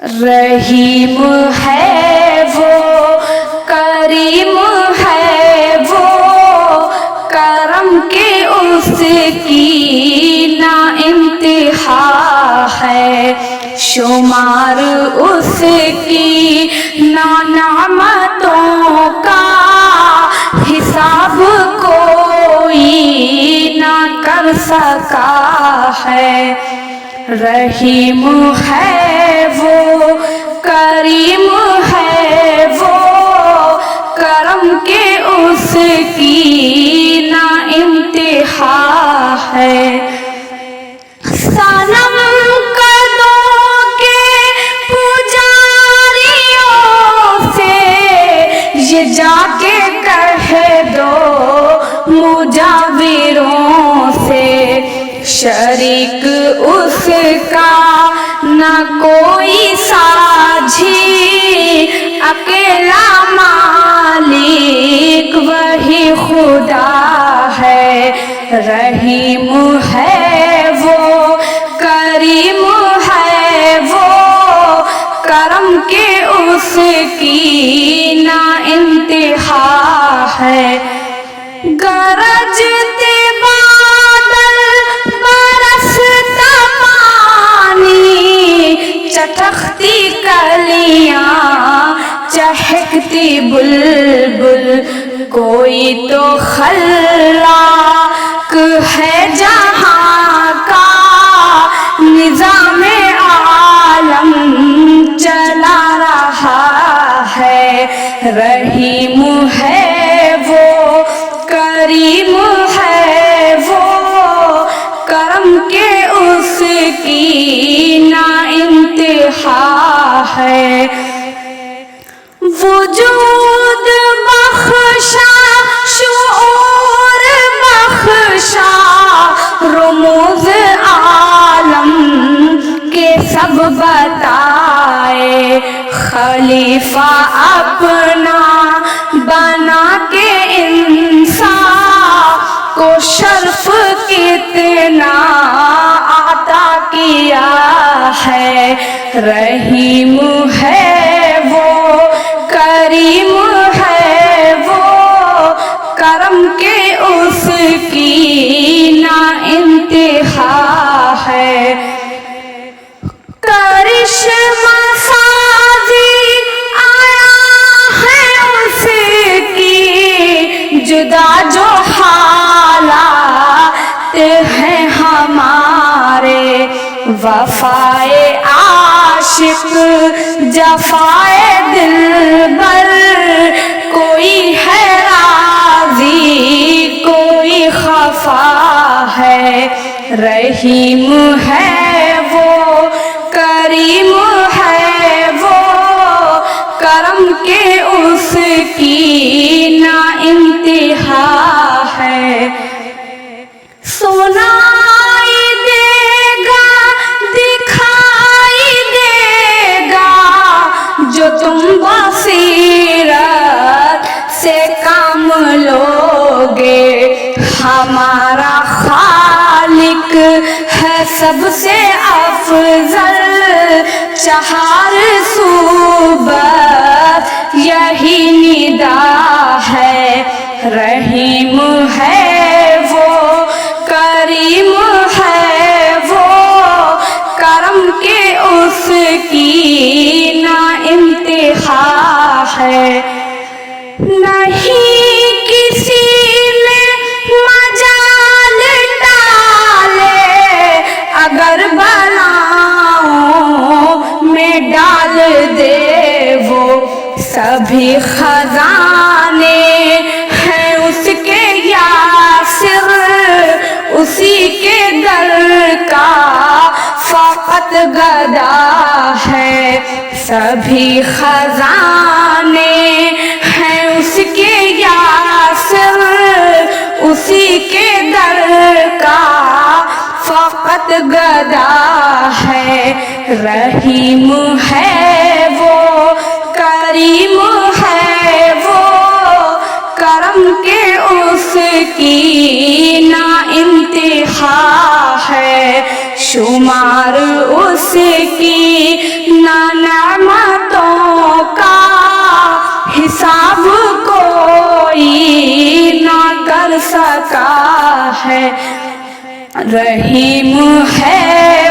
رحیم ہے وہ کریم ہے وہ کرم کے اس کی نا انتہا ہے، شمار اس کی نا نعمتوں کا حساب کوئی نہ کر سکا ہے۔ رحیم ہے وہ کریم ہے وہ کرم کے اس کی نا انتہا ہے۔ صنم قدوں کے پجاریوں سے یہ جا کے کہہ دو مجاوروں سے، شریک اس کا نہ کوئی ساجھی، اکیلا مالک وہی خدا ہے۔ رحیم ہے وہ کریم ہے وہ کرم کے اس کی نا انتہا ہے۔ گرجتے بادل برستا پانی، چٹختی کلیاں چہکتی بلبل، کوئی تو خلاق ہے جہاں کا نظام عالم چلا رہا ہے۔ رحیم ہے وہ کریم ہے وہ کرم کے اس کی نا انتہا ہے۔ وجود بخشا شعور بخشا رموز عالم کے سب بتائے، خلیفہ اپنا بنا کے انسان کو شرف کتنا عطا کیا ہے۔ رحیم ہے وہ کریم ہے وہ کرم کے اس کی نا انتہا ہے۔ کرشمہ سازی آیا ہے اس کی، جدا جو حالات ہیں ہمارے، وفائے عاشق جفائے دلبر، کوئی ہے راضی کوئی خفا ہے۔ رحیم ہے وہ کریم ہے وہ کرم کے اس کی نا انتہا ہے۔ سنائی دے گا دکھائی دے گا جو تم بصیرت سے کام لوگے، ہمارا خالق ہے سب سے افضل، چہار صوبت یہی ندا ہے۔ رحیم ہے وہ کریم ہے وہ کرم کے اس کی نا انتہا ہے۔ نہیں کسی میں مجال ڈالے، اگر بلاؤں میں ڈال دے وہ، سبھی خزانے ہیں اس کے یاسر، اسی کے در کا فقط گدا ہے۔ سبھی خزانے ہیں اس کے یاسر، اسی کے در کا فقط گدا ہے۔ رحیم ہے وہ کریم ہے وہ کرم کے اس کی نا انتہا ہے، شمار اس کی نہ سکا ہے، رحیم ہے